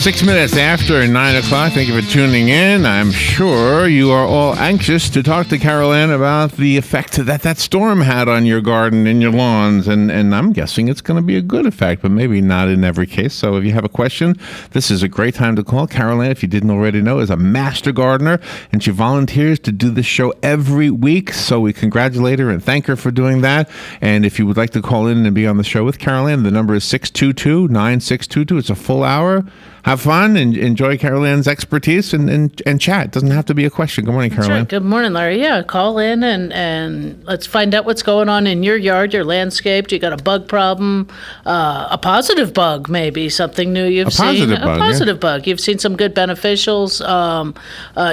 6 minutes after 9 o'clock. Thank you for tuning in. I'm sure you are all anxious to talk to Carol Ann about the effect that storm had on your garden and your lawns. And I'm guessing it's going to be a good effect, but maybe not in every case. So if you have a question, this is a great time to call. Carol Ann, if you didn't already know, is a master gardener, and she volunteers to do this show every week. So we congratulate her and thank her for doing that. And if you would like to call in and be on the show with Carol Ann, the number is 622-9622. It's a full hour. Have fun and enjoy Carol Ann's expertise and chat. It doesn't have to be a question. Good morning, Carol Ann. Right. Good morning, Larry. Yeah, call in and let's find out what's going on in your yard, your landscape. You got a bug problem, a positive bug maybe, something new you've seen. A positive bug. You've seen some good beneficials.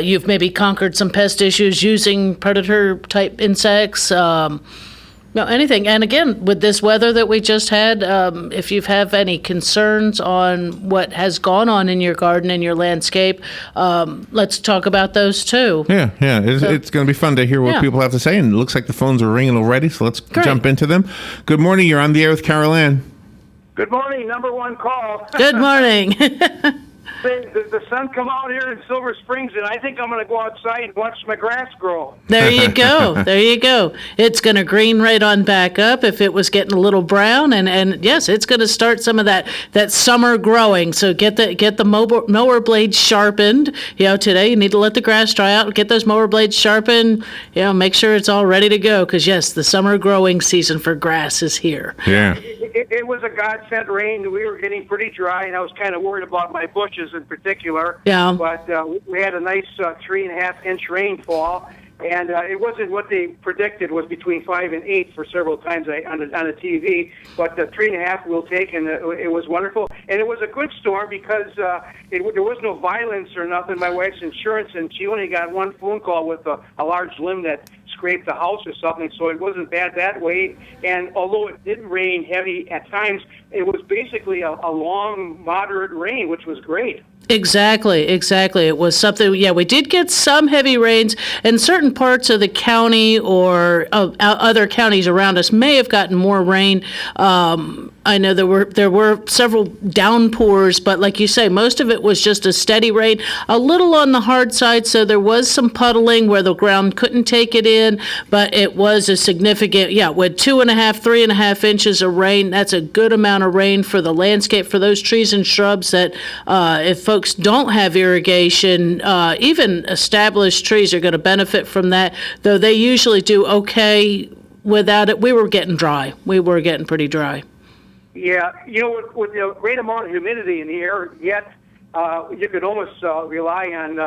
You've maybe conquered some pest issues using predator-type insects. Anything. And again, with this weather that we just had, if you have any concerns on what has gone on in your garden and your landscape, let's talk about those too. Yeah. It's going to be fun to hear what people have to say. And it looks like the phones are ringing already, so let's jump into them. Good morning. You're on the air with Carol Ann. Good morning. Number one call. Good morning. The sun come out here in Silver Springs, and I think I'm going to go outside and watch my grass grow. There you go. It's going to green right on back up if it was getting a little brown, and yes, it's going to start some of that summer growing. So get the mower blades sharpened. Today you need to let the grass dry out. Get those mower blades sharpened. Make sure it's all ready to go because yes, the summer growing season for grass is here. Yeah. It was a God-sent rain. We were getting pretty dry, and I was kind of worried about my bushes in particular. Yeah. But we had a nice 3.5-inch rainfall, and it wasn't what they predicted was between 5 and 8 for several times on the TV. But the 3.5 we'll take, and it was wonderful. And it was a good storm because there was no violence or nothing. My wife's insurance, and she only got one phone call with a large limb that scraped the house or something, so it wasn't bad that way. And although it did rain heavy at times, it was basically a long, moderate rain, which was great. Exactly. It was something, we did get some heavy rains, and certain parts of the county or other counties around us may have gotten more rain. I know there were several downpours, but like you say, most of it was just a steady rain, a little on the hard side, so there was some puddling where the ground couldn't take it in, but it was a significant, with 3.5 inches of rain. That's a good amount of rain for the landscape, for those trees and shrubs that if folks don't have irrigation, even established trees are going to benefit from that, though they usually do okay without it. We were getting dry. We were getting pretty dry. Yeah, with the great amount of humidity in the air, yet you could almost rely on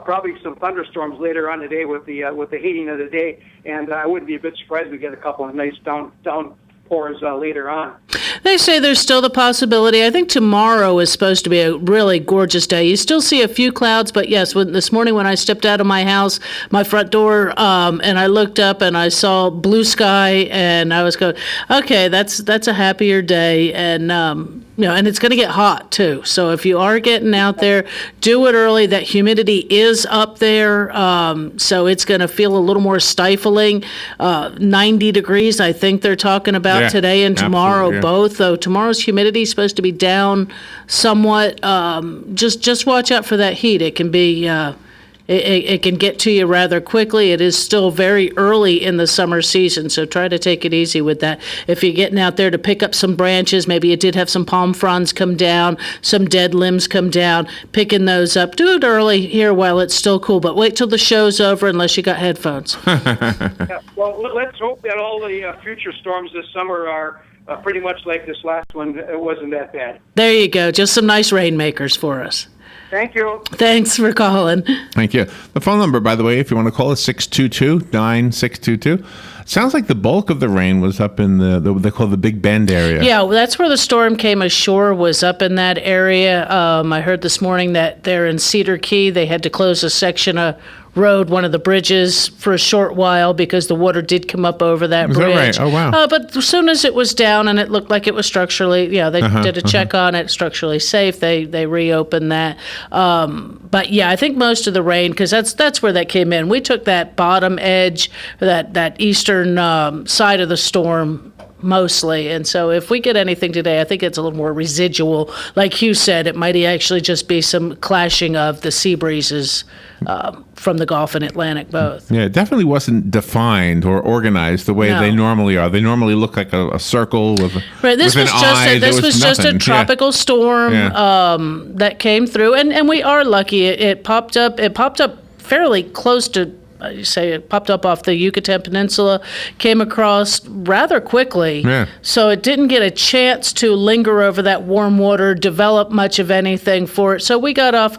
probably some thunderstorms later on today with the heating of the day, and I wouldn't be a bit surprised if we get a couple of nice downpours later on. They say there's still the possibility. I think tomorrow is supposed to be a really gorgeous day. You still see a few clouds, but yes, this morning when I stepped out of my house, my front door, and I looked up and I saw blue sky, and I was going, okay, that's a happier day, and and it's going to get hot too. So if you are getting out there, do it early. That humidity is up there, so it's going to feel a little more stifling. 90 degrees, I think they're talking about today and tomorrow both. Though tomorrow's humidity is supposed to be down somewhat. Just watch out for that heat. It can be. It can get to you rather quickly. It is still very early in the summer season, so try to take it easy with that. If you're getting out there to pick up some branches, maybe you did have some palm fronds come down, some dead limbs come down, picking those up. Do it early here while it's still cool, but wait till the show's over unless you got headphones. Well, let's hope that all the future storms this summer are pretty much like this last one. It wasn't that bad. There you go. Just some nice rainmakers for us. Thank you. Thanks for calling. Thank you. The phone number, by the way, if you want to call, is 622-9622. Sounds like the bulk of the rain was up in they call the Big Bend area. Yeah, that's where the storm came ashore, was up in that area. I heard this morning that they're in Cedar Key. They had to close a section of road, one of the bridges, for a short while because the water did come up over that bridge. Is that right? Oh, wow. But as soon as it was down and it looked like it was structurally, they did a check on it, structurally safe, they reopened that. But yeah, I think most of the rain, because that's where that came in. We took that bottom edge, that eastern side of the storm mostly. And so if we get anything today, I think it's a little more residual. Like Hugh said, it might actually just be some clashing of the sea breezes from the Gulf and Atlantic both. Yeah, it definitely wasn't defined or organized the way No. they normally are. They normally look like a circle with, Right, this with was an just eye. a, this There was just a nothing. tropical storm Yeah. that came through, and we are lucky. It popped up. It popped up fairly close to. You say it popped up off the Yucatan Peninsula, came across rather quickly. Yeah. So it didn't get a chance to linger over that warm water, develop much of anything for it. So we got off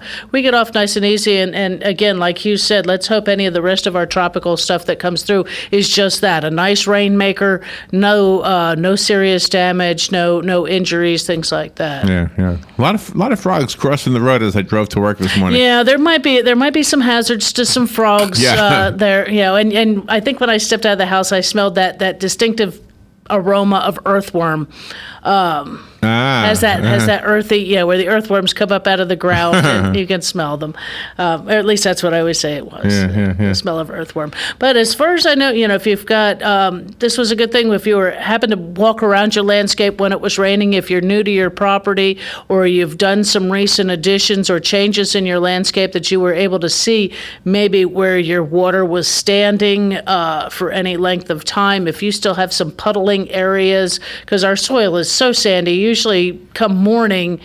nice and easy. And again, like you said, let's hope any of the rest of our tropical stuff that comes through is just that, a nice rainmaker, no serious damage, no injuries, things like that. Yeah, yeah. A lot of frogs crossing the road as I drove to work this morning. Yeah, there might be some hazards to some frogs Yeah. there, and I think when I stepped out of the house, I smelled that distinctive aroma of earthworm. Has that earthy, where the earthworms come up out of the ground, and you can smell them. Or at least that's what I always say it was. The smell of earthworm. But as far as I know, if you've got, this was a good thing if you happen to walk around your landscape when it was raining, if you're new to your property, or you've done some recent additions or changes in your landscape that you were able to see maybe where your water was standing for any length of time. If you still have some puddling areas, because our soil is so sandy, usually come morning,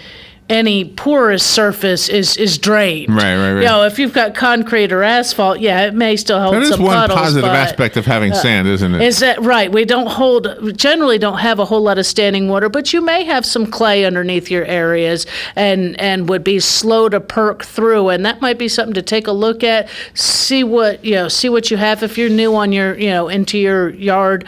any porous surface is drained. Right. If you've got concrete or asphalt, it may still hold That is some one puddles. positive but, aspect of having sand, isn't it? Is that right? We generally don't have a whole lot of standing water, but you may have some clay underneath your areas and would be slow to perk through, and that might be something to take a look at, see what you have if you're new on your, into your yard.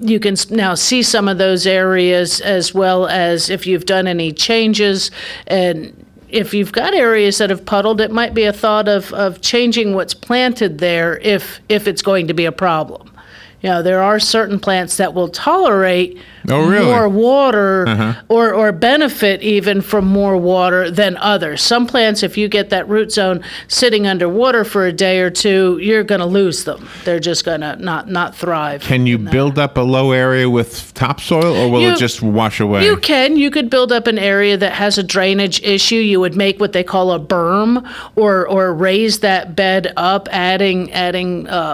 You can now see some of those areas, as well as if you've done any changes. And if you've got areas that have puddled, it might be a thought of changing what's planted there if it's going to be a problem. There are certain plants that will tolerate more water or benefit even from more water than others. Some plants, if you get that root zone sitting underwater for a day or two, you're going to lose them. They're just going to not thrive. Can you build up a low area with topsoil, or will it just wash away? You can. You could build up an area that has a drainage issue. You would make what they call a berm, or raise that bed up, adding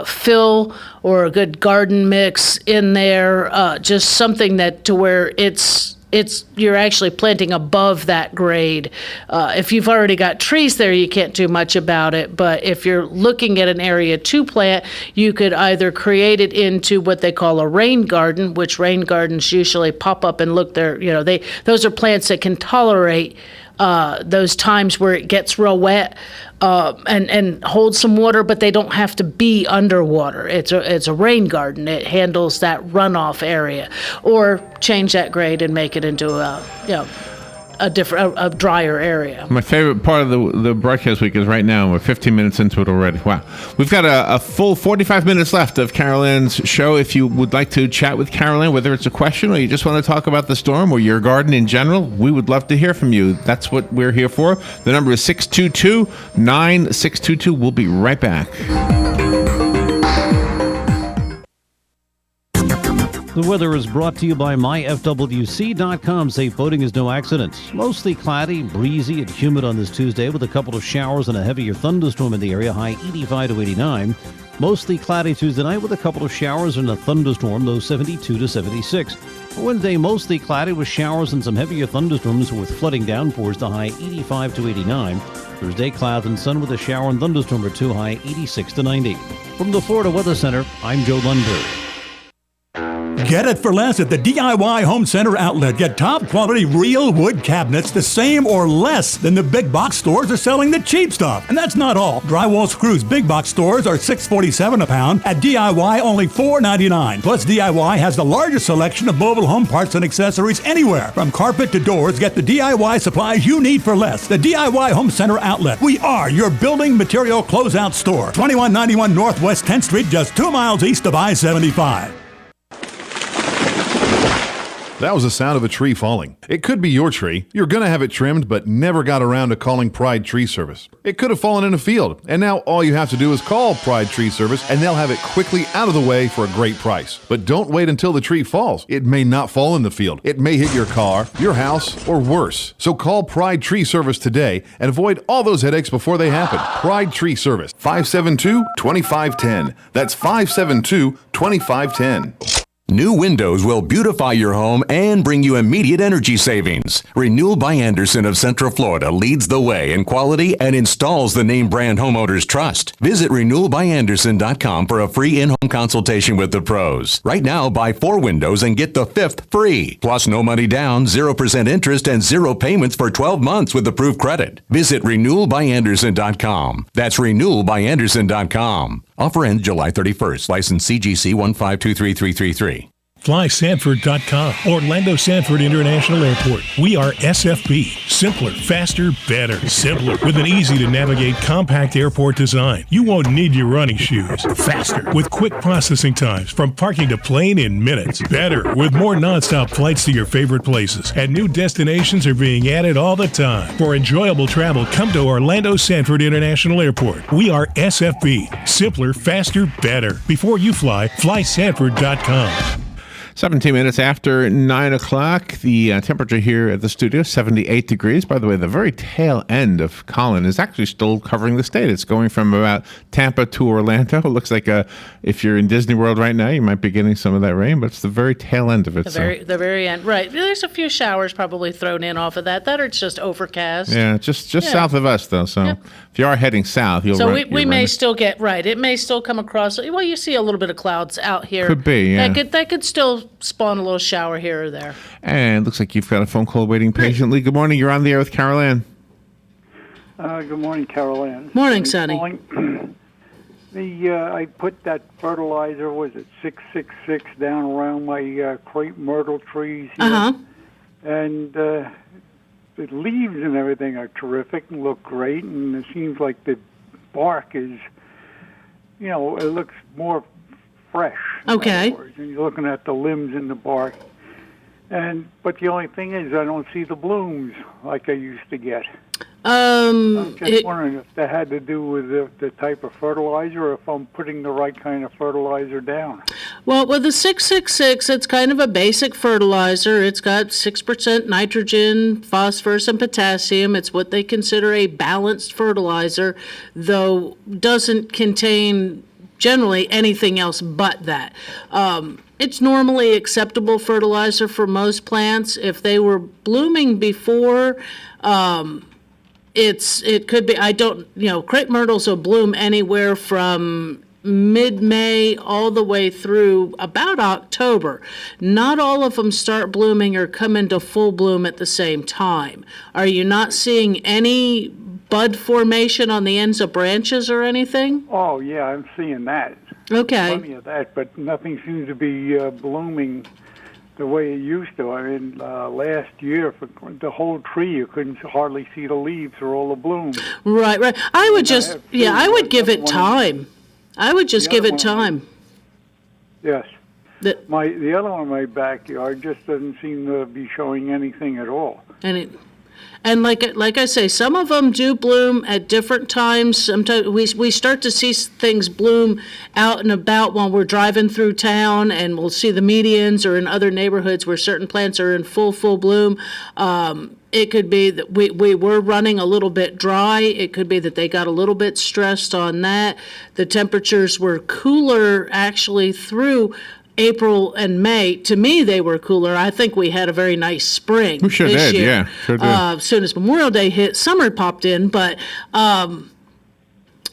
fill or a good garden mix in there, just something that to where you're actually planting above that grade. If you've already got trees there, you can't do much about it. But if you're looking at an area to plant, you could either create it into what they call a rain garden, which rain gardens usually pop up and look there. Those are plants that can tolerate those times where it gets real wet and hold some water, but they don't have to be underwater. It's a rain garden. It handles that runoff area, or change that grade and make it into a drier area. My favorite part of the broadcast week is right now, and we're 15 minutes into it already. Wow. We've got a full 45 minutes left of Carol Ann's show. If you would like to chat with Carol Ann, whether it's a question or you just want to talk about the storm or your garden in general, we would love to hear from you. That's what we're here for. The number is 622-9622. We'll be right back. The weather is brought to you by myfwc.com. Safe boating is no accident. Mostly cloudy, breezy, and humid on this Tuesday with a couple of showers and a heavier thunderstorm in the area, high 85 to 89. Mostly cloudy Tuesday night with a couple of showers and a thunderstorm, low 72 to 76. Wednesday, mostly cloudy with showers and some heavier thunderstorms with flooding downpours, the high 85 to 89. Thursday, clouds and sun with a shower and thunderstorm or two, high 86 to 90. From the Florida Weather Center, I'm Joe Lundberg. Get it for less at the DIY Home Center outlet. Get top quality real wood cabinets the same or less than the big box stores are selling the cheap stuff. And that's not all. Drywall screws big box stores are $6.47 a pound. At DIY, only $4.99. Plus, DIY has the largest selection of mobile home parts and accessories anywhere. From carpet to doors, get the DIY supplies you need for less. The DIY Home Center outlet. We are your building material closeout store. 2191 Northwest 10th Street, just 2 miles east of I-75. That was the sound of a tree falling. It could be your tree. You're going to have it trimmed, but never got around to calling Pride Tree Service. It could have fallen in a field, and now all you have to do is call Pride Tree Service, and they'll have it quickly out of the way for a great price. But don't wait until the tree falls. It may not fall in the field. It may hit your car, your house, or worse. So call Pride Tree Service today and avoid all those headaches before they happen. Pride Tree Service, 572-2510. That's 572-2510. New windows will beautify your home and bring you immediate energy savings. Renewal by Andersen of Central Florida leads the way in quality and installs the name brand homeowners trust. Visit renewalbyandersen.com for a free in-home consultation with the pros. Right now, buy 4 windows and get the 5th free. Plus, no money down, 0% interest, and 0 payments for 12 months with approved credit. Visit renewalbyandersen.com. That's renewalbyandersen.com. Offer ends July 31st. License CGC 1523333. FlySanford.com. Orlando Sanford International Airport. We are SFB. Simpler, faster, better. Simpler. With an easy-to-navigate, compact airport design. You won't need your running shoes. Faster. With quick processing times from parking to plane in minutes. Better. With more nonstop flights to your favorite places. And new destinations are being added all the time. For enjoyable travel, come to Orlando Sanford International Airport. We are SFB. Simpler, faster, better. Before you fly, FlySanford.com. 17 minutes after 9 o'clock, the temperature here at the studio, 78 degrees. By the way, the very tail end of Colin is actually still covering the state. It's going from about Tampa to Orlando. It looks like if you're in Disney World right now, you might be getting some of that rain, but it's the very tail end of it. The very end. Right. There's a few showers probably thrown in off of that. That or it's just overcast. Yeah, just south of us, though. So if you are heading south, you'll So we may still get, right, it may still come across. Well, you see a little bit of clouds out here. Could be, yeah. That could still spawn a little shower here or there. And it looks like you've got a phone call waiting patiently. Good morning. You're on the air with Carol Ann. Good morning, Carol Ann. Morning, Sonny. I put that fertilizer, was it 666, down around my crepe myrtle trees here. Uh-huh. And the leaves and everything are terrific and look great, and it seems like the bark is, it looks more fresh. Okay. And you're looking at the limbs in the bark. But the only thing is I don't see the blooms like I used to get. I'm just wondering if that had to do with the type of fertilizer or if I'm putting the right kind of fertilizer down. Well, with the 666, it's kind of a basic fertilizer. It's got 6% nitrogen, phosphorus, and potassium. It's what they consider a balanced fertilizer, though doesn't contain generally anything else but that. It's normally acceptable fertilizer for most plants. If they were blooming before, it could be, crepe myrtles will bloom anywhere from mid-May all the way through about October. Not all of them start blooming or come into full bloom at the same time. Are you not seeing any bud formation on the ends of branches or anything? Oh, yeah, I'm seeing that. Okay. Plenty of that, but nothing seems to be blooming the way it used to. I mean, last year, for the whole tree, you couldn't hardly see the leaves or all the blooms. Right. I would give it time. I would just give it time. Yes. The other one in my backyard just doesn't seem to be showing anything at all. And like I say, some of them do bloom at different times. Sometimes we start to see things bloom out and about while we're driving through town, and we'll see the medians or in other neighborhoods where certain plants are in full bloom. It could be that we were running a little bit dry. It could be that they got a little bit stressed on that. The temperatures were cooler actually through April and May. To me, they were cooler. I think we had a very nice spring we sure this did, year. Yeah, sure did. As soon as Memorial Day hit, summer popped in, but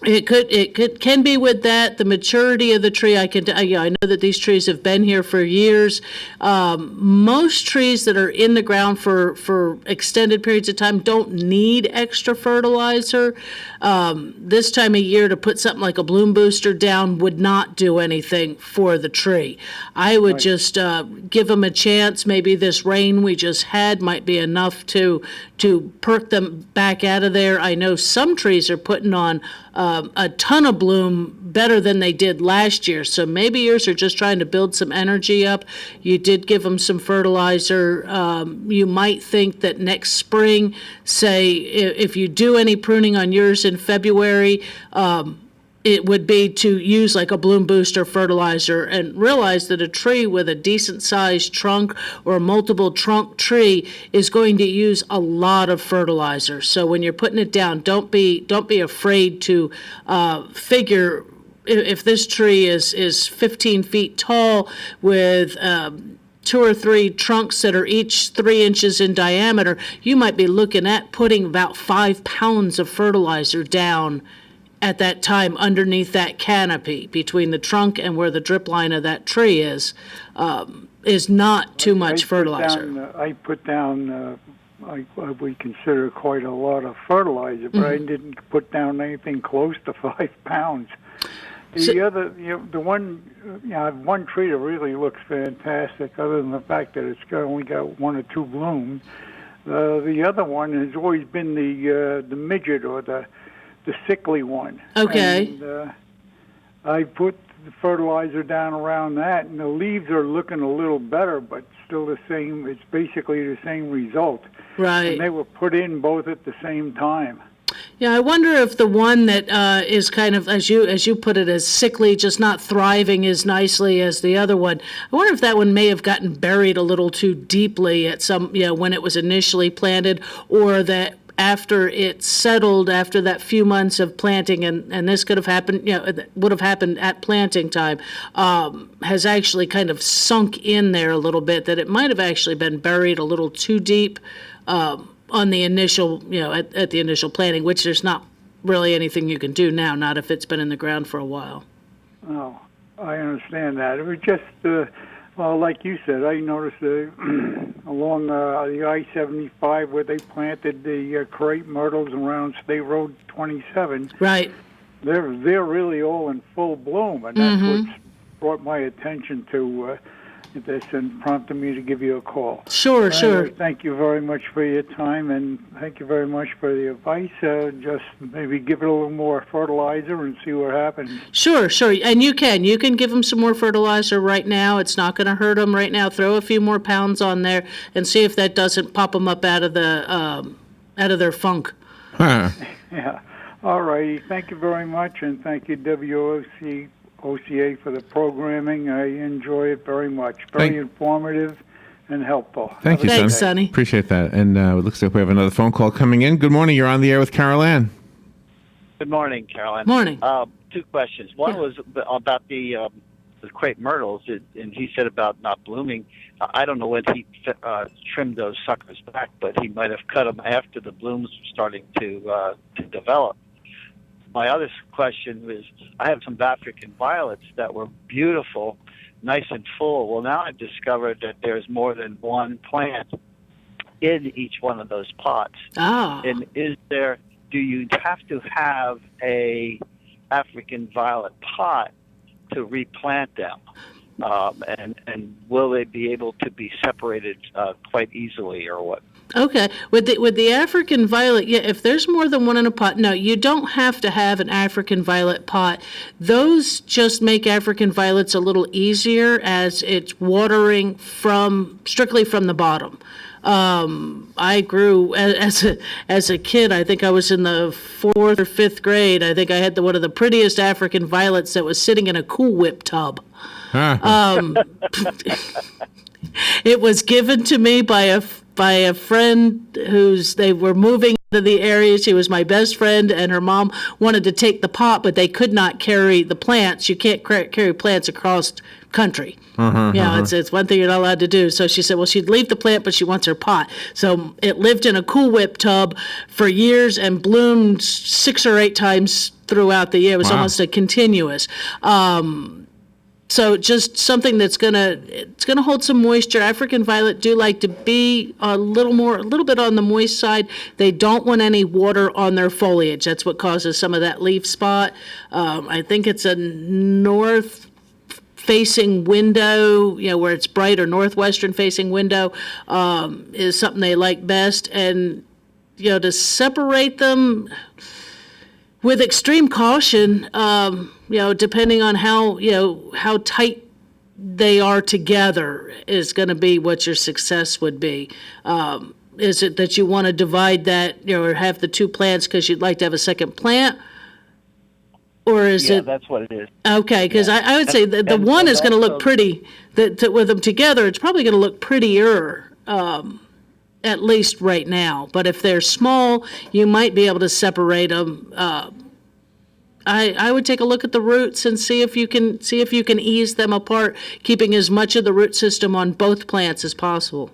it can be with that. The maturity of the tree, I know that these trees have been here for years. Most trees that are in the ground for extended periods of time don't need extra fertilizer. This time of year to put something like a bloom booster down would not do anything for the tree. I would just give them a chance. Maybe this rain we just had might be enough to perk them back out of there. I know some trees are putting on a ton of bloom better than they did last year. So maybe yours are just trying to build some energy up. You did give them some fertilizer. You might think that next spring, say, if you do any pruning on yours in February, it would be to use like a bloom booster fertilizer, and realize that a tree with a decent sized trunk or a multiple trunk tree is going to use a lot of fertilizer. So when you're putting it down, don't be afraid to figure if this tree is 15 feet tall with 2 or 3 trunks that are each 3 inches in diameter, you might be looking at putting about 5 pounds of fertilizer down at that time underneath that canopy between the trunk and where the drip line of that tree is not too much fertilizer. I put down, I would consider quite a lot of fertilizer, but I didn't put down anything close to 5 pounds. The other, I have one tree that really looks fantastic, other than the fact that it's only got 1 or 2 blooms. The other one has always been the midget, or the sickly one. Okay. And I put the fertilizer down around that, and the leaves are looking a little better, but still the same. It's basically the same result. Right. And they were put in both at the same time. Yeah, I wonder if the one that is kind of, as you put it, as sickly, just not thriving as nicely as the other one, I wonder if that one may have gotten buried a little too deeply at some, when it was initially planted, or that after it settled, after that few months of planting, and this could have happened, would have happened at planting time, has actually kind of sunk in there a little bit, that it might have actually been buried a little too deep on the initial, at the initial planting, which there's not really anything you can do now, not if it's been in the ground for a while. Oh, I understand that. It was just, well, like you said, I noticed along the I-75 where they planted the crepe myrtles around State Road 27. Right. They're really all in full bloom, and that's what brought my attention to this and prompted me to give you a call. Sure. Thank you very much for your time, and thank you very much for the advice. Just maybe give it a little more fertilizer and see what happens. Sure. And you can give them some more fertilizer right now. It's not going to hurt them right now. Throw a few more pounds on there and see if that doesn't pop them up out of their funk. Huh. Yeah. All righty. Thank you very much, and thank you, OCA, for the programming. I enjoy it very much. Very informative and helpful. Thank you, Thanks, Sonny. Appreciate that. And it looks like we have another phone call coming in. Good morning. You're on the air with Carol Ann. Good morning, Carolyn. Morning. 2 questions. One was about the crepe myrtles, and he said about not blooming. I don't know when he trimmed those suckers back, but he might have cut them after the blooms were starting to develop. My other question was, I have some African violets that were beautiful, nice and full. Well, now I've discovered that there's more than one plant in each one of those pots. Oh. And do you have to have a African violet pot to replant them? And will they be able to be separated quite easily, or what? Okay. With the African violet, if there's more than one in a pot, no, you don't have to have an African violet pot. Those just make African violets a little easier, as it's watering strictly from the bottom. I grew as a kid. I think I was in the 4th or 5th grade. I think I had one of the prettiest African violets that was sitting in a Cool Whip tub. It was given to me by a friend they were moving to the area. She was my best friend, and her mom wanted to take the pot, but they could not carry the plants. You can't carry plants across country. It's one thing you're not allowed to do. So she said, well, she'd leave the plant, but she wants her pot. So it lived in a Cool Whip tub for years and bloomed 6 or 8 times throughout the year. It was almost a continuous. So just something that's gonna hold some moisture. African violet do like to be a little bit on the moist side. They don't want any water on their foliage. That's what causes some of that leaf spot. I think it's a north-facing window, where it's bright, or northwestern-facing window is something they like best. And to separate them, with extreme caution, depending on how tight they are together is going to be what your success would be. Is it that you want to divide that, or have the two plants because you'd like to have a second plant? Or is it? Yeah, that's what it is. Okay, because I would say the one is going to look pretty. With them together, it's probably going to look prettier, at least right now. But if they're small, you might be able to separate them. I would take a look at the roots and see if you can ease them apart, keeping as much of the root system on both plants as possible.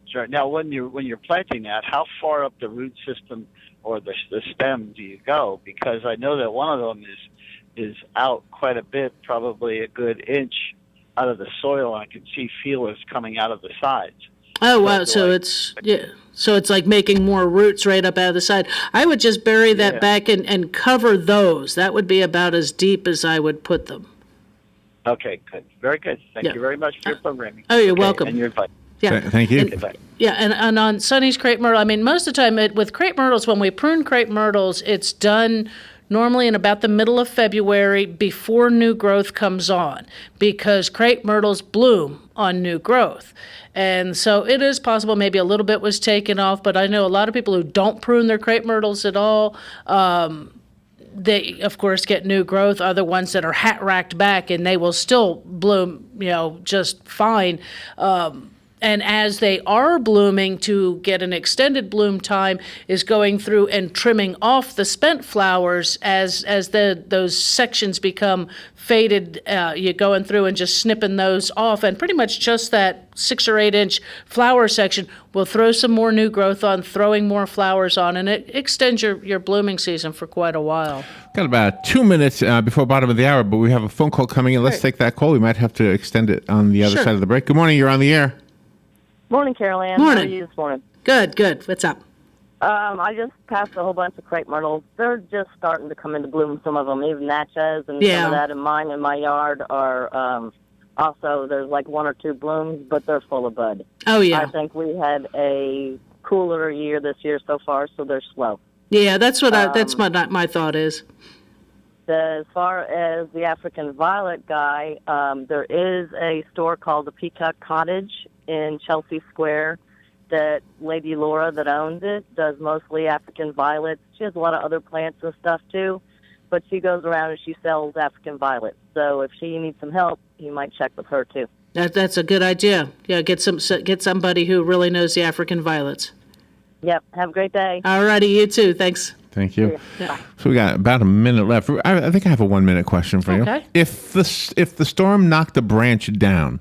Sure. Now, when you're planting that, how far up the root system or the stem do you go? Because I know that one of them is out quite a bit, probably a good inch out of the soil. I can see feelers coming out of the sides. Oh, wow. So it's like making more roots right up out of the side. I would just bury that back and cover those. That would be about as deep as I would put them. Okay, good. Very good. Thank you very much for your programming. Oh, you're welcome. And your advice. Yeah. Thank you. And on Sonny's crepe myrtle, I mean, most of the time with crepe myrtles, when we prune crepe myrtles, it's done normally in about the middle of February before new growth comes on, because crepe myrtles bloom on new growth. And so it is possible maybe a little bit was taken off, but I know a lot of people who don't prune their crepe myrtles at all. They, of course, get new growth. Other ones that are hat-racked back, and they will still bloom, just fine. And as they are blooming, to get an extended bloom time is going through and trimming off the spent flowers as those sections become faded. You're going through and just snipping those off, and pretty much just that 6 or 8 inch flower section will throw some more new growth on, throwing more flowers on, and it extends your blooming season for quite a while. Got about 2 minutes before bottom of the hour, but we have a phone call coming in. Let's take that call. We might have to extend it on the other side of the break. Good morning. You're on the air. Morning, Carol Ann. Morning. How are you this morning? Good. What's up? I just passed a whole bunch of crepe myrtles. They're just starting to come into bloom, some of them, even natchez and some of that in mine in my yard are also, there's like 1 or 2 blooms, but they're full of bud. Oh, yeah. I think we had a cooler year this year so far, so they're slow. Yeah, that's what that's my thought is. As far as the African violet guy, there is a store called the Peacock Cottage in Chelsea Square that Lady Laura that owns it does mostly African violets. She has a lot of other plants and stuff too, but she goes around and she sells African violets. So if she needs some help, you might check with her too. That's a good idea. Yeah, get somebody who really knows the African violets. Yep. Have a great day. All righty, you too. Thanks. Thank you. Yeah. So we got about a minute left. I think I have a 1 minute question for you. If the storm knocked a branch down,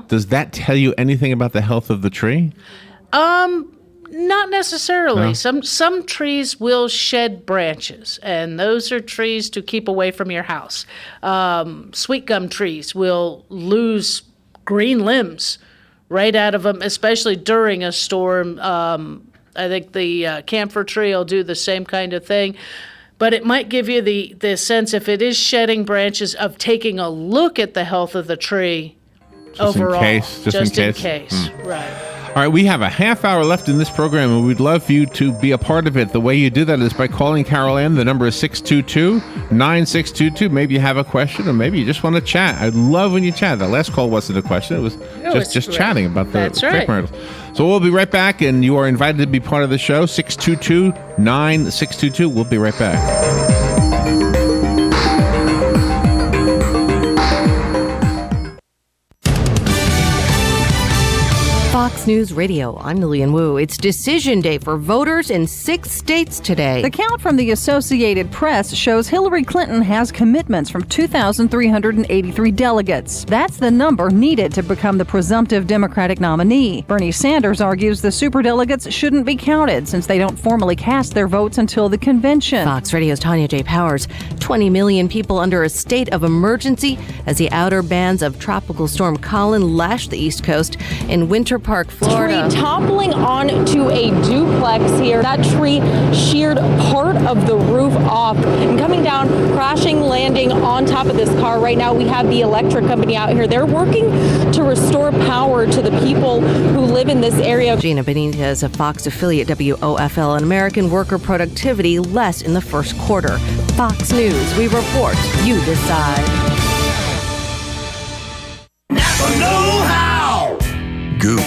does that tell you anything about the health of the tree? Not necessarily. No? Some trees will shed branches, and those are trees to keep away from your house. Sweet gum trees will lose green limbs right out of them, especially during a storm. I think the camphor tree will do the same kind of thing. But it might give you the sense, if it is shedding branches, of taking a look at the health of the tree overall. Just in case. Right. All right, we have a half hour left in this program, and we'd love for you to be a part of it. The way you do that is by calling Carol Ann. The number is 622-9622. Maybe you have a question, or maybe you just want to chat. I love when you chat. The last call wasn't a question. It was just chatting about the crepe myrtles. So we'll be right back, and you are invited to be part of the show. 622-9622. We'll be right back. Fox News Radio, I'm Lillian Wu. It's decision day for voters in 6 states today. The count from the Associated Press shows Hillary Clinton has commitments from 2,383 delegates. That's the number needed to become the presumptive Democratic nominee. Bernie Sanders argues the superdelegates shouldn't be counted since they don't formally cast their votes until the convention. Fox Radio's Tanya J. Powers. 20 million people under a state of emergency as the outer bands of Tropical Storm Colin lashed the East Coast. In Winter Park, Florida. Tree toppling onto a duplex here. That tree sheared part of the roof off and coming down, crashing, landing on top of this car. Right now we have the electric company out here. They're working to restore power to the people who live in this area. Gina Benitez of Fox affiliate WOFL and American worker productivity less in the first quarter. Fox News, we report, you decide. Goop,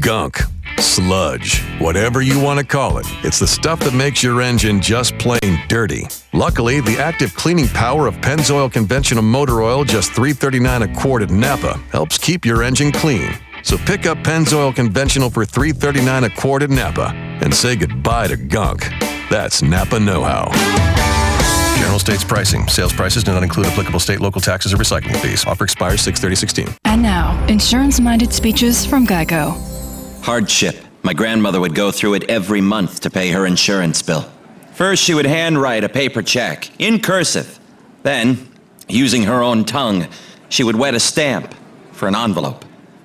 gunk, sludge, whatever you want to call it. It's the stuff that makes your engine just plain dirty. Luckily, the active cleaning power of Pennzoil conventional motor oil, just $3.39 a quart at Napa, helps keep your engine clean. So pick up Pennzoil conventional for $3.39 a quart at Napa and say goodbye to gunk. That's Napa know-how. General States pricing. Sales prices do not include applicable state, local taxes, or recycling fees. Offer expires 6/30/16. And now, insurance-minded speeches from Geico. Hardship. My grandmother would go through it every month to pay her insurance bill. First, she would handwrite a paper check in cursive. Then, using her own tongue, she would wet a stamp for an envelope.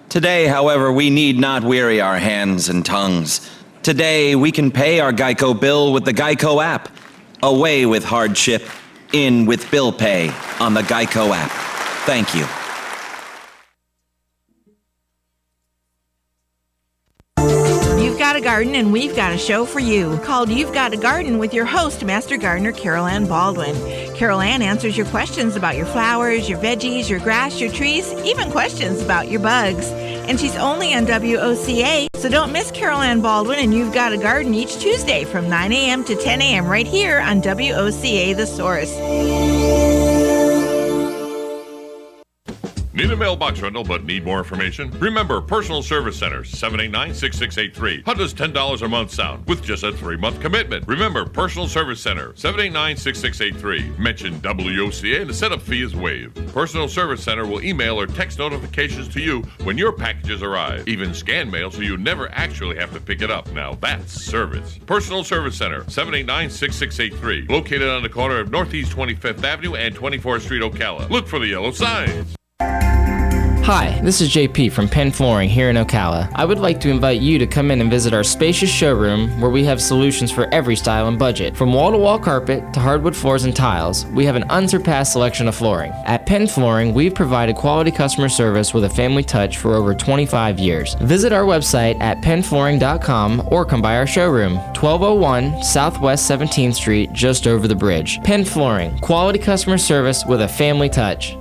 Today, however, we need not weary our hands and tongues. Today, we can pay our Geico bill with the Geico app. Away with hardship, in with bill pay on the Geico app. Thank you. You've got a garden and we've got a show for you called You've Got a Garden with your host, Master Gardener Carol Ann Baldwin. Carol Ann answers your questions about your flowers, your veggies, your grass, your trees, even questions about your bugs. And she's only on WOCA, so don't miss Carol Ann Baldwin and You've Got a Garden each Tuesday from 9 a.m. to 10 a.m. right here on WOCA The Source. Need a mailbox rental but need more information? Remember, Personal Service Center, 789-6683. How does $10 a month sound with just a 3-month commitment? Remember, Personal Service Center, 789-6683. Mention WOCA and the setup fee is waived. Personal Service Center will email or text notifications to you when your packages arrive. Even scan mail so you never actually have to pick it up. Now that's service. Personal Service Center, 789-6683. Located on the corner of Northeast 25th Avenue and 24th Street, Ocala. Look for the yellow signs. Hi, this is JP from Penn Flooring here in Ocala. I would like to invite you to come in and visit our spacious showroom where we have solutions for every style and budget. From wall-to-wall carpet to hardwood floors and tiles, we have an unsurpassed selection of flooring. At Penn Flooring, we've provided quality customer service with a family touch for over 25 years. Visit our website at pennflooring.com or come by our showroom, 1201 Southwest 17th Street, just over the bridge. Penn Flooring, quality customer service with a family touch.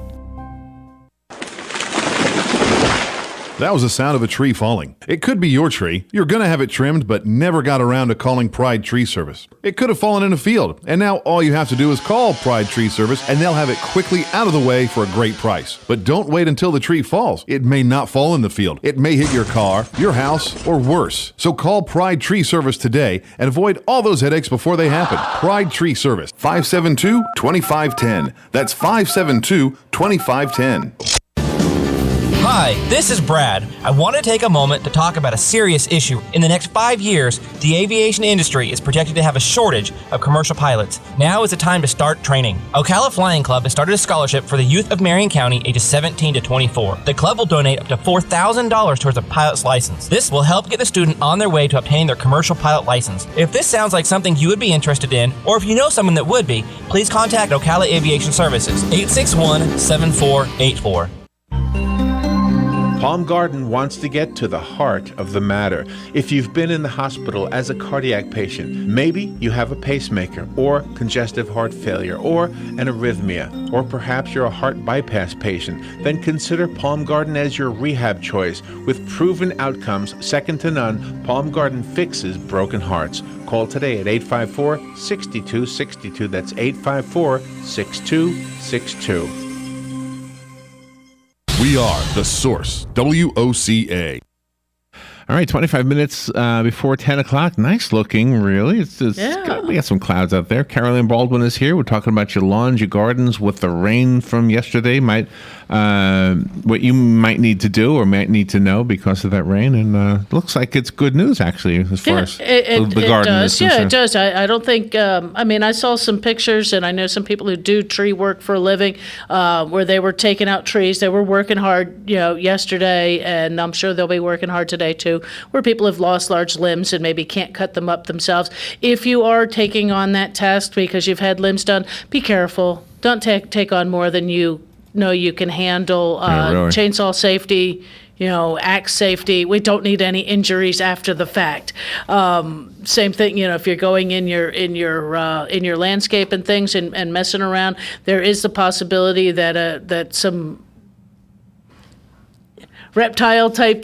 That was the sound of a tree falling. It could be your tree. You're going to have it trimmed, but never got around to calling Pride Tree Service. It could have fallen in a field, and now all you have to do is call Pride Tree Service, and they'll have it quickly out of the way for a great price. But don't wait until the tree falls. It may not fall in the field. It may hit your car, your house, or worse. So call Pride Tree Service today and avoid all those headaches before they happen. Pride Tree Service, 572-2510. That's 572-2510. Hi, this is Brad. I want to take a moment to talk about a serious issue. In the next 5 years, the aviation industry is projected to have a shortage of commercial pilots. Now is the time to start training. Ocala Flying Club has started a scholarship for the youth of Marion County ages 17 to 24. The club will donate up to $4,000 towards a pilot's license. This will help get the student on their way to obtaining their commercial pilot license. If this sounds like something you would be interested in, or if you know someone that would be, please contact Ocala Aviation Services, 861-7484. Palm Garden wants to get to the heart of the matter. If you've been in the hospital as a cardiac patient, maybe you have a pacemaker or congestive heart failure or an arrhythmia, or perhaps you're a heart bypass patient, then consider Palm Garden as your rehab choice. With proven outcomes second to none, Palm Garden fixes broken hearts. Call today at 854-6262. That's 854-6262. We are The Source, WOCA. All right, 25 minutes before 10 o'clock. Nice looking, really. We got some clouds out there. Carol Ann Baldwin is here. We're talking about your lawns, your gardens, what the rain from yesterday might what you might need to do or might need to know because of that rain. And looks like it's good news, actually, as far as the garden is concerned. Yeah, it does. I don't think, I saw some pictures, and I know some people who do tree work for a living, where they were taking out trees. They were working hard, yesterday, and I'm sure they'll be working hard today too, where people have lost large limbs and maybe can't cut them up themselves. If you are taking on that task because you've had limbs done, be careful. Don't take on more than you know you can handle. Really. Chainsaw safety, axe safety. We don't need any injuries after the fact. Same thing, if you're going in your landscape and things and messing around, there is the possibility that some reptile type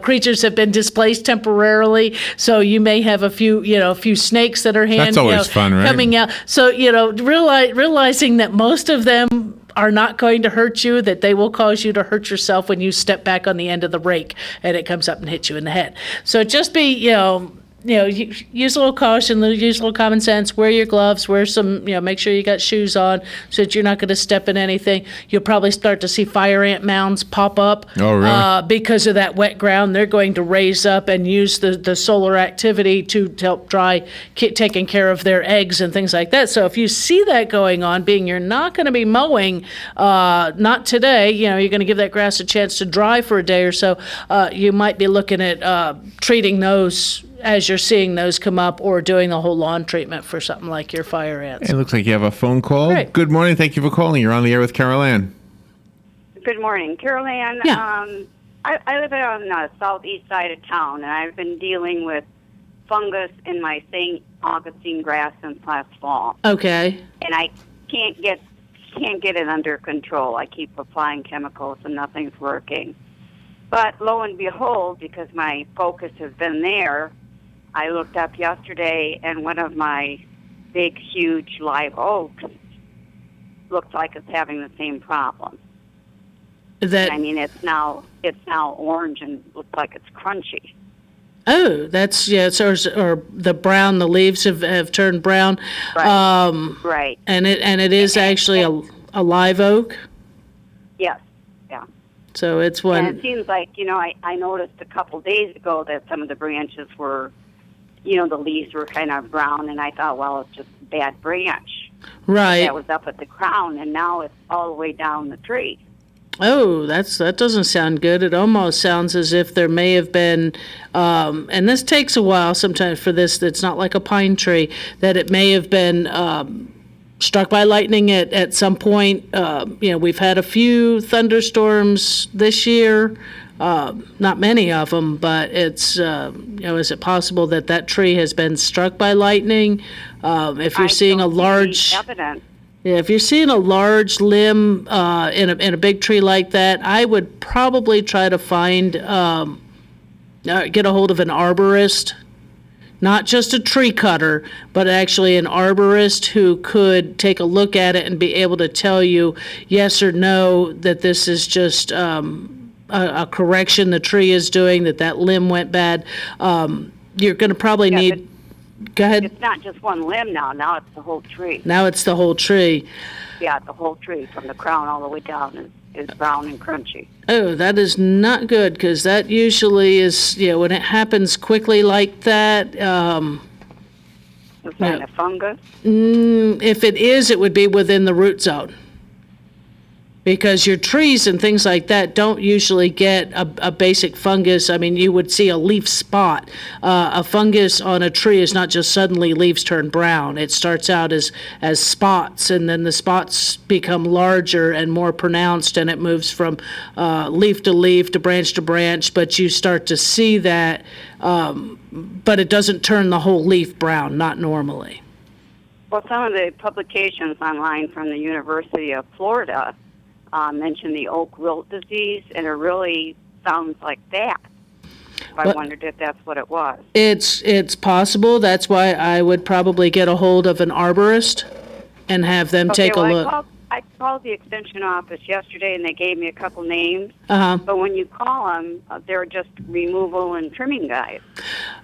creatures have been displaced temporarily, so you may have a few snakes that are That's always fun, right? coming out. So realizing that most of them are not going to hurt you, that they will cause you to hurt yourself when you step back on the end of the rake and it comes up and hits you in the head. So just be use a little caution, use a little common sense, wear your gloves, wear some, make sure you got shoes on so that you're not going to step in anything. You'll probably start to see fire ant mounds pop up. Oh, really? Because of that wet ground. They're going to raise up and use the solar activity to help dry, taking care of their eggs and things like that. So if you see that going on, being you're not going to be mowing, not today, you're going to give that grass a chance to dry for a day or so, you might be looking at treating those as you're seeing those come up, or doing the whole lawn treatment for something like your fire ants. It looks like you have a phone call. Great. Good morning. Thank you for calling. You're on the air with Carol Ann. Good morning. Carol Ann, Yeah. I live on the southeast side of town, and I've been dealing with fungus in my St. Augustine grass since last fall. Okay. And I can't get it under control. I keep applying chemicals, and nothing's working. But lo and behold, because my focus has been there, I looked up yesterday, and one of my big, huge live oaks looks like it's having the same problem. It's now orange and looks like it's crunchy. Oh, that's or the brown. The leaves have turned brown. Right. Right. And it is actually a live oak. Yes. Yeah. So it's one. And it seems like I noticed a couple days ago that some of the branches were, the leaves were kind of brown, and I thought, well, it's just a bad branch. Right. That was up at the crown, and now it's all the way down the tree. Oh, that doesn't sound good. It almost sounds as if there may have been, and this takes a while sometimes for this. It's not like a pine tree, that it may have been struck by lightning at some point. We've had a few thunderstorms this year. Not many of them, but it's, is it possible that tree has been struck by lightning? If you're seeing a large evidence. Yeah, if you're seeing a large limb in a big tree like that, I would probably try to find, get a hold of an arborist, not just a tree cutter, but actually an arborist who could take a look at it and be able to tell you yes or no that this is just a correction the tree is doing, that limb went bad. You're going to probably need. Go ahead. It's not just one limb now. Now it's the whole tree. Now it's the whole tree. Yeah, the whole tree from the crown all the way down is brown and crunchy. Oh, that is not good, because that usually is, when it happens quickly like that. Is that a fungus? If it is, it would be within the root zone. Because your trees and things like that don't usually get a basic fungus. I mean, you would see a leaf spot. A fungus on a tree is not just suddenly leaves turn brown. It starts out as spots, and then the spots become larger and more pronounced, and it moves from leaf to leaf to branch, but you start to see that, but it doesn't turn the whole leaf brown, not normally. Well, some of the publications online from the University of Florida mentioned the oak wilt disease, and it really sounds like that. I wondered if that's what it was. It's possible. That's why I would probably get a hold of an arborist and have them take a look. I called the extension office yesterday, and they gave me a couple names. But when you call them, they're just removal and trimming guys.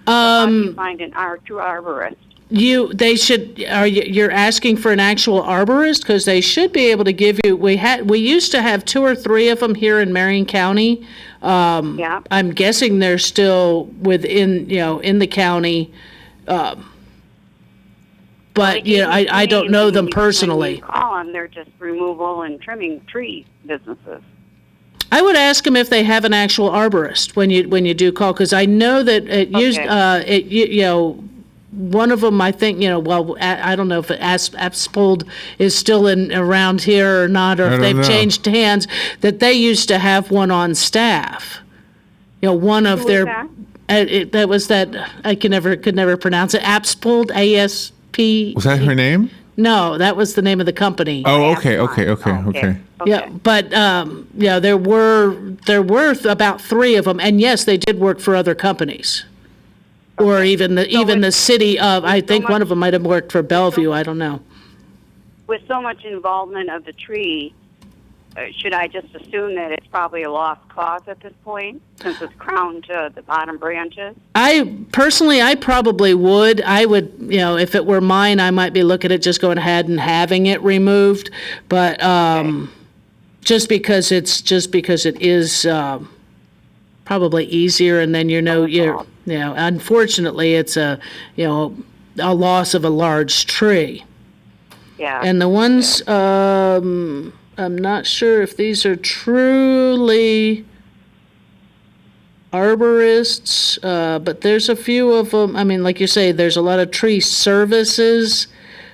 How do you find true arborist? You're asking for an actual arborist, because they should be able to give you. We used to have 2 or 3 of them here in Marion County. I'm guessing they're still within in the county. But I don't know them personally. When you call them, they're just removal and trimming tree businesses. I would ask them if they have an actual arborist when you do call, because I know that one of them, I think, I don't know if Apspold is still around here or not, or if they've changed hands, that they used to have one on staff. One of their, that was that, I could never pronounce it, Apspold, ASP. Was that her name? No, that was the name of the company. Oh, okay. Yeah, but there were about 3 of them, and yes, they did work for other companies, or even the city of. I think one of them might have worked for Bellevue. I don't know. With so much involvement of the tree, should I just assume that it's probably a lost cause at this point, since it's crowned to the bottom branches? I probably would. I would, if it were mine, I might be looking at just going ahead and having it removed. But just because it is probably easier, and then unfortunately, it's a loss of a large tree. Yeah. And the ones. I'm not sure if these are truly arborists, but there's a few of them. I mean, like you say, there's a lot of tree services,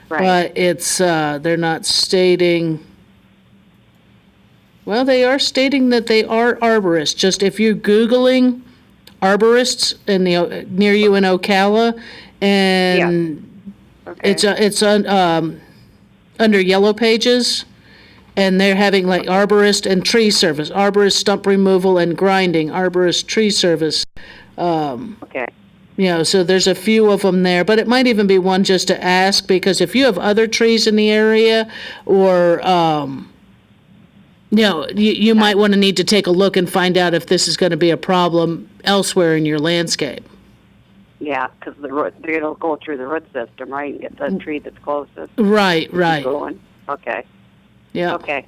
but it's they're not stating. Well, they are stating that they are arborists. Just if you're Googling arborists near you in Ocala, and it's on under Yellow Pages. And they're having like arborist and tree service, arborist stump removal and grinding, arborist tree service. So there's a few of them there, but it might even be one just to ask, because if you have other trees in the area, or you might want to need to take a look and find out if this is going to be a problem elsewhere in your landscape. Yeah, because it'll go through the root system, right, and get the tree that's closest. Right. Going. Okay. Yeah. Okay.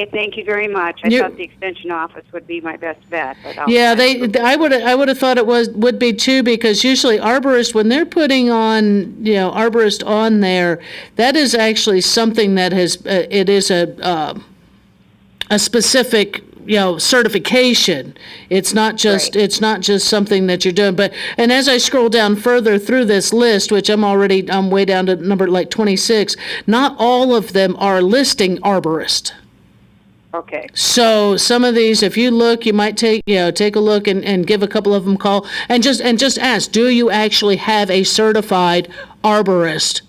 Thank you very much. I thought the extension office would be my best bet. But I would have thought it would be too, because usually arborists, when they're putting on arborist on there, that is actually something that it is a specific certification. It's not just something that you're doing. And as I scroll down further through this list, which I'm way down to number like 26, not all of them are listing arborist. Okay. So some of these, if you look, you might take a look and give a couple of them a call and just ask, do you actually have a certified arborist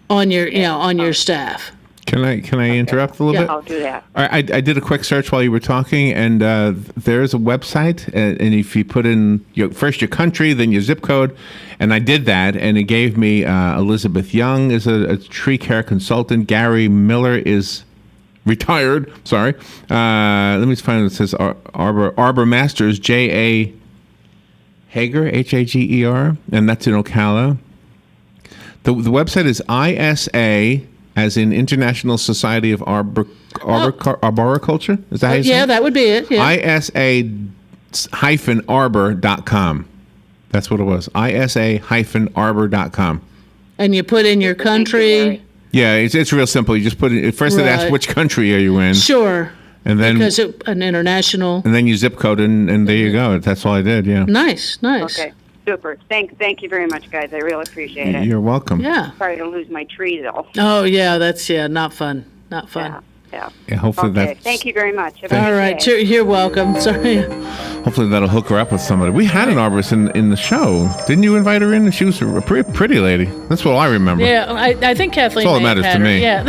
on your staff? Can I interrupt a little bit? Yeah, I'll do that. I did a quick search while you were talking, and there's a website, and if you put in first your country, then your zip code, and I did that, and it gave me Elizabeth Young is a tree care consultant. Gary Miller is retired. Sorry. Let me find it. It says Arbor Masters, J.A. Hager, Hager, and that's in Ocala. The website is ISA, as in International Society of Arboriculture. Is that how you say it? Yeah, that would be it. Yeah. ISA-arbor.com. That's what it was. ISA-arbor.com. And you put in your country. Yeah, it's real simple. You just put it. First, it asks which country are you in. Sure. And then because an international. And then you zip code, and there you go. That's all I did. Yeah. Nice. Okay. Super. Thank you very much, guys. I really appreciate it. You're welcome. Yeah. Sorry to lose my tree, though. Oh, yeah. That's not fun. Not fun. Yeah. Hopefully that. Thank you very much. All right. You're welcome. Sorry. Hopefully that'll hook her up with somebody. We had an arborist in the show. Didn't you invite her in? She was a pretty lady. That's what I remember. Yeah, I think Kathleen. That's all that matters to me. Yeah.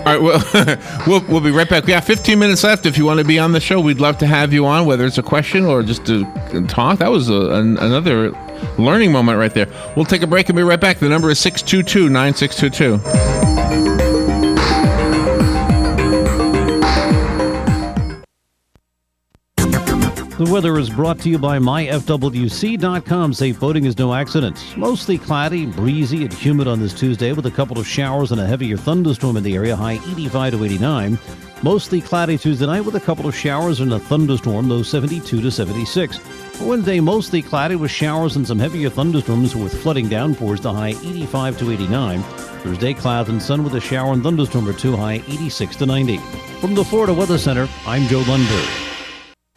All right. Well, we'll be right back. We have 15 minutes left. If you want to be on the show, we'd love to have you on, whether it's a question or just to talk. That was another learning moment right there. We'll take a break and be right back. The number is 622-9622. The weather is brought to you by myfwc.com. Safe boating is no accident. Mostly cloudy, breezy, and humid on this Tuesday with a couple of showers and a heavier thunderstorm in the area, high 85 to 89. Mostly cloudy Tuesday night with a couple of showers and a thunderstorm, low 72 to 76. Wednesday, mostly cloudy with showers and some heavier thunderstorms with flooding downpours, the high 85 to 89. Thursday, clouds and sun with a shower and thunderstorm or two, high 86 to 90. From the Florida Weather Center, I'm Joe Lundberg.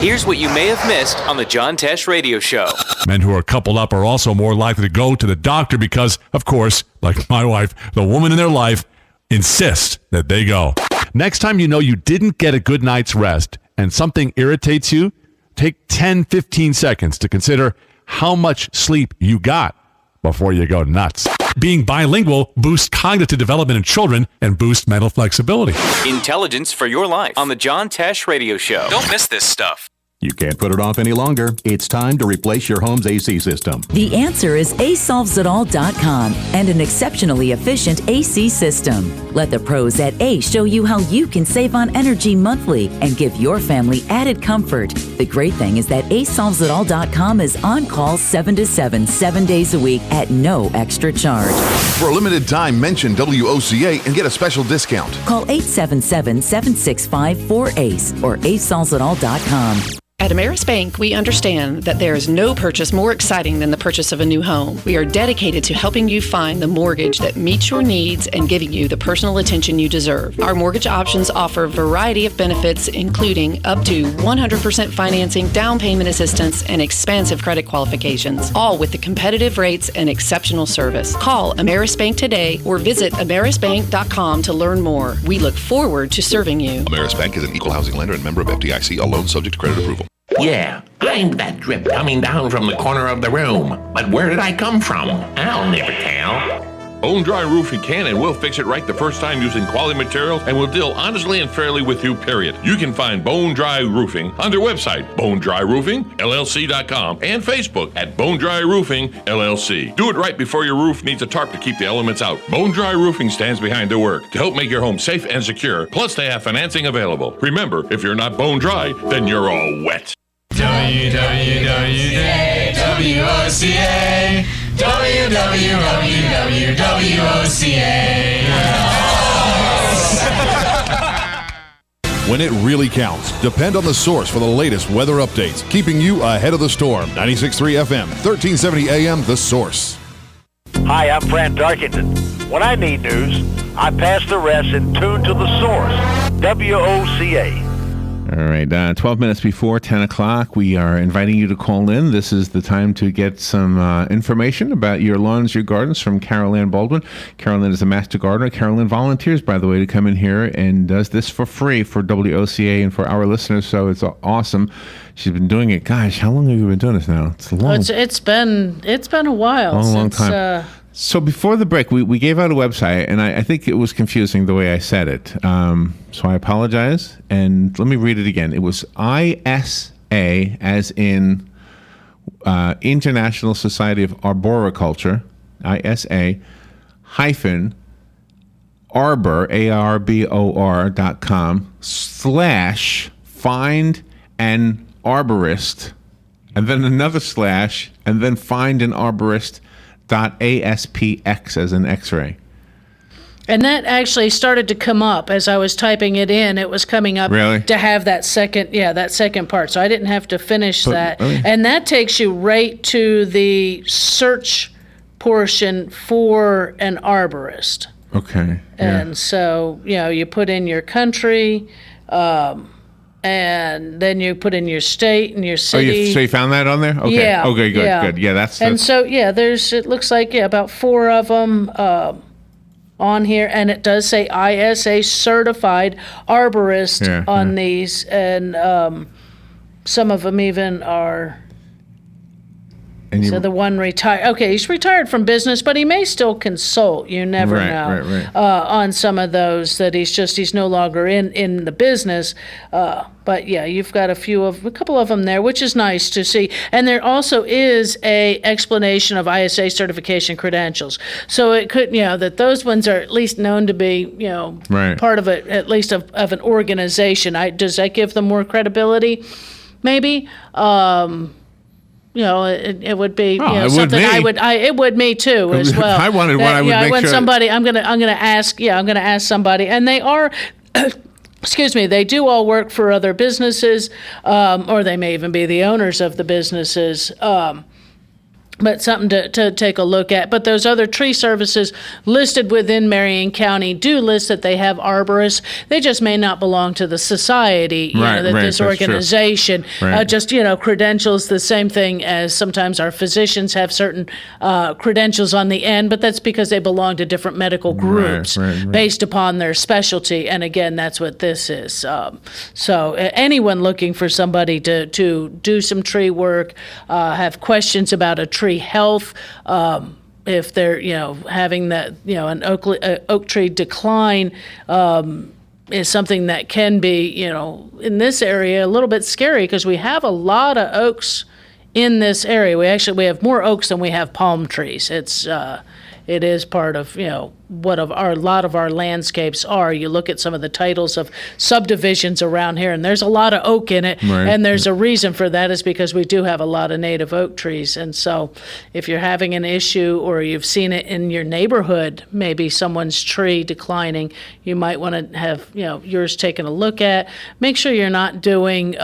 Here's what you may have missed on the John Tesh Radio Show. Men who are coupled up are also more likely to go to the doctor because, of course, like my wife, the woman in their life insists that they go. Next time you know you didn't get a good night's rest and something irritates you, take 10-15 seconds to consider how much sleep you got before you go nuts. Being bilingual boosts cognitive development in children and boosts mental flexibility. Intelligence for your life on the John Tesh Radio Show. Don't miss this stuff. You can't put it off any longer. It's time to replace your home's AC system. The answer is ACEsolvesItAll.com and an exceptionally efficient AC system. Let the pros at ACE show you how you can save on energy monthly and give your family added comfort. The great thing is that ACEsolvesItAll.com is on call 7 to 7, 7 days a week at no extra charge. For a limited time, mention WOCA and get a special discount. Call 877-765-4ACE or ACEsolvesItAll.com. At Ameris Bank, we understand that there is no purchase more exciting than the purchase of a new home. We are dedicated to helping you find the mortgage that meets your needs and giving you the personal attention you deserve. Our mortgage options offer a variety of benefits, including up to 100% financing, down payment assistance, and expansive credit qualifications, all with the competitive rates and exceptional service. Call Ameris Bank today or visit amerisbank.com to learn more. We look forward to serving you. Ameris Bank is an equal housing lender and member of FDIC, a loan subject to credit approval. Yeah, I'm that drip coming down from the corner of the room. But where did I come from? I'll never tell. Bone Dry Roofing can and will fix it right the first time using quality materials and will deal honestly and fairly with you, period. You can find Bone Dry Roofing on their website, bonedryroofingllc.com, and Facebook at Bone Dry Roofing LLC. Do it right before your roof needs a tarp to keep the elements out. Bone Dry Roofing stands behind the work to help make your home safe and secure. Plus, they have financing available. Remember, if you're not bone dry, then you're all wet. WWWOCA WWWOCA. When it really counts, depend on the source for the latest weather updates, keeping you ahead of the storm. 96.3 FM, 1370 AM, The Source. Hi, I'm Fran Darkington. When I need news, I pass the rest and tune to the source. WOCA. All right, 12 minutes before 10 o'clock, we are inviting you to call in. This is the time to get some information about your lawns, your gardens from Carol Ann Baldwin. Carol Ann is a master gardener. Carol Ann volunteers, by the way, to come in here and does this for free for WOCA and for our listeners, so it's awesome. She's been doing it. Gosh, how long have you been doing this now? It's long. It's been a while. Long time. So before the break, we gave out a website, and I think it was confusing the way I said it. So I apologize, and let me read it again. It was ISA, as in International Society of Arboriculture, ISA, hyphen, arbor, ARBOR.com, / find an arborist, and then another /, and then find an arborist, .aspx as an X-ray. And that actually started to come up as I was typing it in. It was coming up to have that second part. So I didn't have to finish that. Okay. And that takes you right to the search portion for an arborist. Okay. And so, you put in your country, and then you put in your state and your city. So you found that on there? Okay. Yeah. Okay, good, yeah. good. Yeah, that's... And so, it looks like, about 4 of them on here, and it does say ISA certified arborist on these, and some of them even are... So the one retired. Okay, he's retired from business, but he may still consult. You never know. Right. On some of those that he's no longer in the business. But yeah, you've got a couple of them there, which is nice to see. And there also is a explanation of ISA certification credentials. So it could, that those ones are at least known to be, part of it, at least of an organization. Does that give them more credibility? maybe. It would be it would something me. it would me too as well. I wanted one, I would make sure. Somebody, I'm gonna ask somebody, and they are. Excuse me, they do all work for other businesses, or they may even be the owners of the businesses. But something to take a look at. But those other tree services listed within Marion County do list that they have arborists. They just may not belong to the society, this organization. Right. Credentials, the same thing as sometimes our physicians have certain credentials on the end, but that's because they belong to different medical groups based upon their specialty. And again, that's what this is. So anyone looking for somebody to do some tree work, have questions about a tree health, if they're having that an oak tree decline, is something that can be in this area a little bit scary, because we have a lot of oaks in this area. We have more oaks than we have palm trees. It is part of what a lot of our landscapes are. You look at some of the titles of subdivisions around here, and there's a lot of oak in it, and there's a reason for that, is because we do have a lot of native oak trees. And so if you're having an issue, or you've seen it in your neighborhood, maybe someone's tree declining, you might want to have yours taken a look at. Make sure you're not doing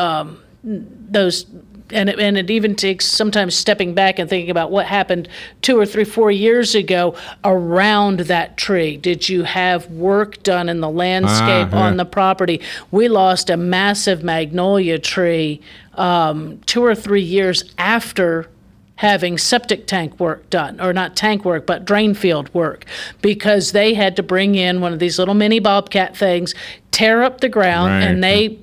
those. And it even takes sometimes stepping back and thinking about what happened 2 or 3, 4 years ago around that tree. Did you have work done in the landscape on the property? We lost a massive magnolia tree 2 or 3 years after having septic tank work done, or not tank work, but drain field work, because they had to bring in one of these little mini bobcat things, tear up the ground, and they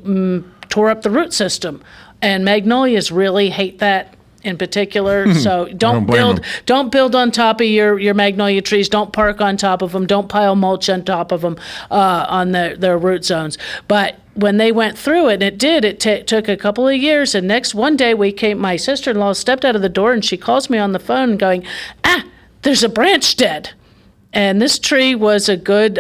tore up the root system. And magnolias really hate that in particular. So don't build on top of your magnolia trees. Don't park on top of them. Don't pile mulch on top of them on their root zones. But when they went through it, it took a couple of years. And one day my sister-in-law stepped out of the door, and she calls me on the phone going, there's a branch dead. And this tree was a good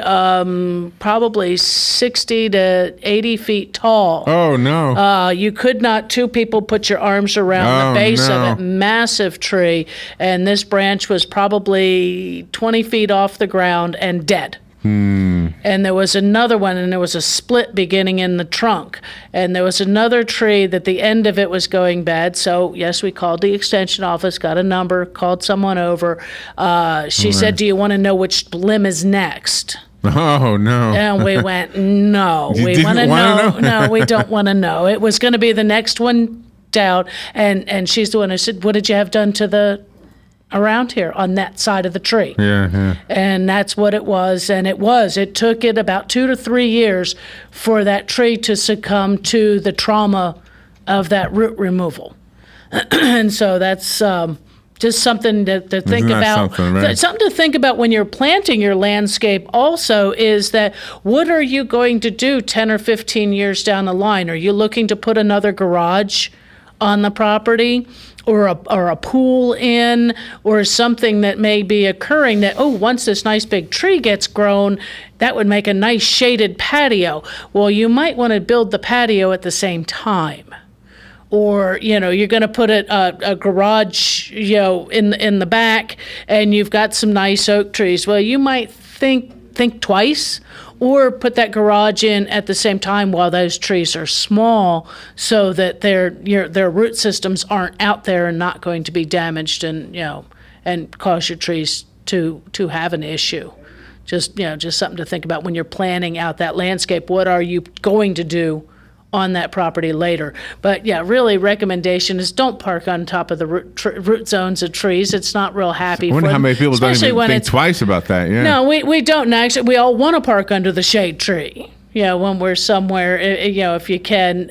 probably 60 to 80 feet tall. Oh, no. You could not, two people put your arms around the base of it. Massive tree. And this branch was probably 20 feet off the ground and dead. And there was another one, and there was a split beginning in the trunk. And there was another tree that the end of it was going bad. So, yes, we called the extension office, got a number, called someone over. She said, do you want to know which limb is next? Oh, no. And we went, no. We want to know. No, we don't want to know. It was going to be the next one down. And she's the one who said, what did you have done to the around here on that side of the tree? And that's what it was. And it took it about 2 to 3 years for that tree to succumb to the trauma of that root removal. And so that's just something to think about. Something to think about when you're planting your landscape also is that, what are you going to do 10 or 15 years down the line? Are you looking to put another garage on the property, or a pool in, or something that may be occurring that, once this nice big tree gets grown, that would make a nice shaded patio. Well, you might want to build the patio at the same time. Or, you're going to put a garage, in the back, and you've got some nice oak trees. Well, you might think twice, or put that garage in at the same time while those trees are small, so that their root systems aren't out there and not going to be damaged, and cause your trees to have an issue. Just something to think about when you're planning out that landscape. What are you going to do on that property later? But really, recommendation is don't park on top of the root zones of trees. It's not real happy. I wonder how many people don't even think twice about that. No, we don't. Actually, we all want to park under the shade tree. When we're somewhere, if you can.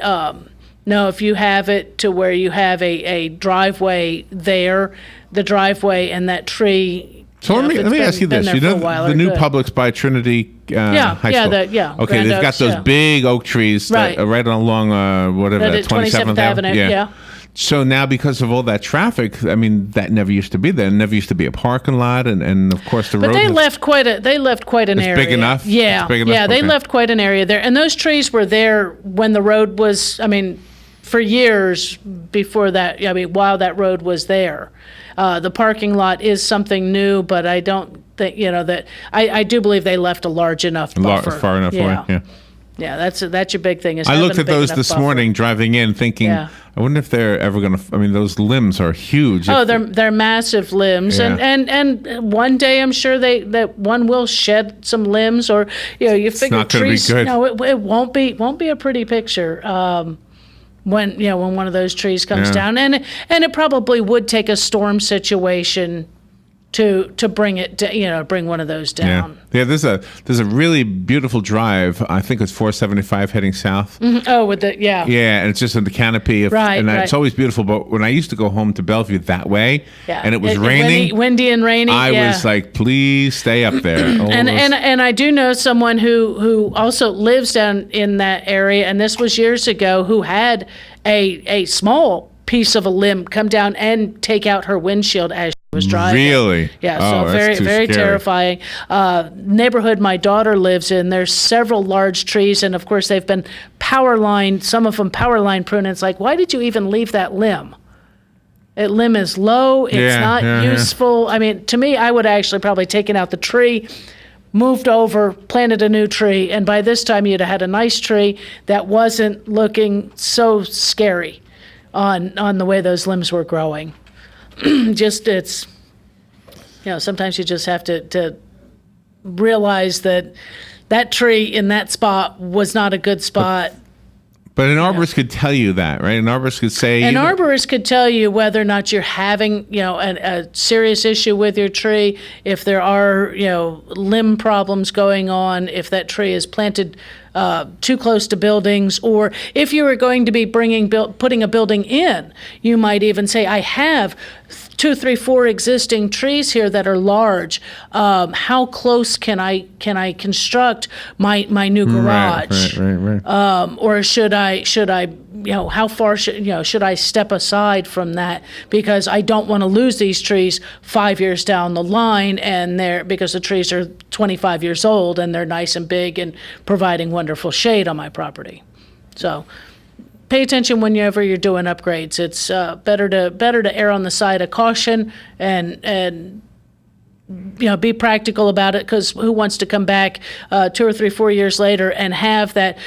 No, if you have it to where you have a driveway there, the driveway and that tree. So let me ask you this: the new Publix by Trinity High School. Okay, they've got those big oak trees right along 27th Avenue. Yeah. So now, because of all that traffic, that never used to be there. It never used to be a parking lot, and of course the road. But they left quite an area. Big enough. Yeah, it's big enough? They left quite an area there, and those trees were there when the road was. for years before that. I mean, while that road was there. The parking lot is something new, but I don't think, that I do believe they left a large enough buffer. Far enough away, yeah. Yeah, that's your big thing. Is I looked having a at big those enough this buffer. morning driving in thinking, Yeah. I wonder if they're ever going to, I mean, those limbs are huge. Oh, they're massive limbs, Yeah. and one day I'm sure that one will shed some limbs, or you figure not gonna be trees. good. No, it won't be a pretty picture. When one of those trees comes Yeah. down, and it probably would take a storm situation to bring it, bring one of those down. Yeah, there's a really beautiful drive. I think it's 475 heading south. Mhm. Oh, with the Yeah, and it's just in the canopy of, Right, and right. it's always beautiful. But when I used to go home to Bellevue that way, Yeah. and it was raining, windy and rainy. I yeah. was like, please stay up there. And I do know someone who also lives down in that area, and this was years ago, who had a small piece of a limb come down and take out her windshield as she was driving. Really? Yeah, Oh, so that's very, too very scary. terrifying. Neighborhood my daughter lives in, there's several large trees, and of course they've been some of them power line pruned. It's like, why did you even leave that limb? That limb is low, it's Yeah, not yeah, yeah. useful. I mean, to me, I would actually probably taken out the tree, moved over, planted a new tree, and by this time you'd have had a nice tree that wasn't looking so scary on the way those limbs were growing. It's sometimes you just have to realize that tree in that spot was not a good spot. But an arborist could tell you that, right? An arborist could say, An arborist could tell you whether or not you're having, a serious issue with your tree, if there are, limb problems going on, if that tree is planted too close to buildings, or if you were going to be putting a building in, you might even say, I have 2, 3, 4 existing trees here that are large. How close can I construct my new garage? Right. Or should I how far should I step aside from that, because I don't want to lose these trees 5 years down the line, and because the trees are 25 years old and they're nice and big and providing wonderful shade on my property. So pay attention whenever you're doing upgrades. It's better to err on the side of caution and be practical about it, because who wants to come back 2 or 3, 4 years later and have that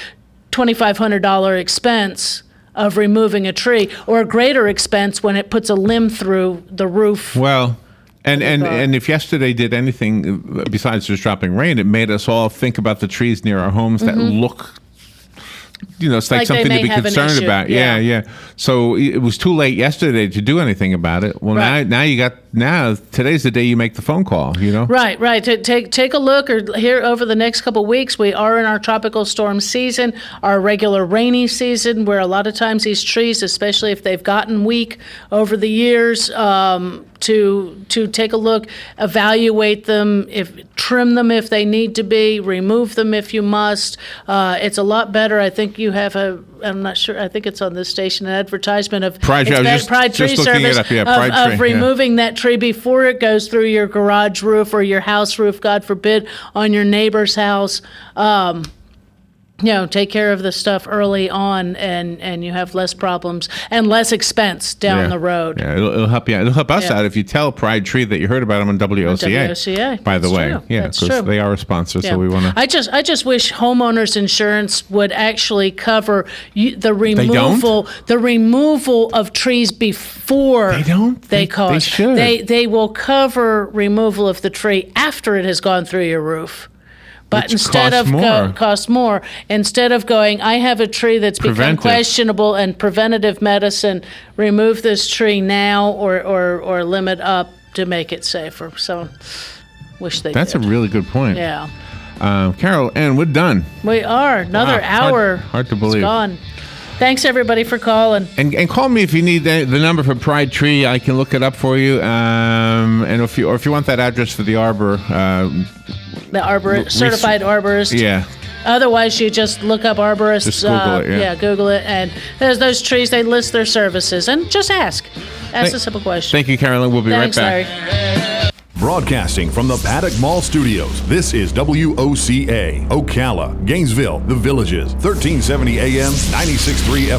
$2,500 expense of removing a tree, or a greater expense when it puts a limb through the roof. Well, and if yesterday did anything besides just dropping rain, it made us all think about the trees near our homes that look, it's like Like they something to may be have an concerned issue. about. Yeah. Yeah. So it was too late yesterday to do anything about it. Well, Right. now today's the day you make the phone call. Right. Take a look, or here over the next couple of weeks, we are in our tropical storm season, our regular rainy season, where a lot of times these trees, especially if they've gotten weak over the years, to take a look, evaluate them, trim them if they need to be, remove them if you must. It's a lot better. I think you have I'm not sure, I think it's on this station, an advertisement of Pride Tree. I was Pride Tree just looking it Service up. Yeah, Pride of Tree, yeah. removing that tree before it goes through your garage roof or your house roof, God forbid, on your neighbor's house. Take care of the stuff early on, and you have less problems and less expense down the road. Yeah, it'll help you out. It'll help us Yeah. out if you tell Pride Tree that you heard about them on WOCA. WOCA, by the that's way. true. Yeah, That's because true. they are a sponsor, Yeah. so we want to. I just wish homeowners insurance would actually cover the don't? removal of trees before They don't? they They cost. should. They will cover removal of the tree after it has gone through your roof. But Which instead costs of more. cost more, instead of going, I have a tree that's become Preventive. questionable and preventative medicine, remove this tree now or limit up to make it safer. So, wish they That's did. a really good point. Yeah. Carol, and we're done. We are. Another Wow, hour. hard to believe. It's gone. Thanks, everybody, for calling. And call me if you need the number for Pride Tree. I can look it up for you. And if you want that address for the arbor, The arborist, certified arborist. yeah. Otherwise, you just look up arborists. Just Google it, yeah. Google it. And there's those trees. They list their services. And just ask. Ask a simple question. Thank you, Carolyn. We'll be Thanks, right back. Larry. Broadcasting from the Paddock Mall Studios, this is WOCA, Ocala, Gainesville, The Villages, 1370 AM, 96.3 FM.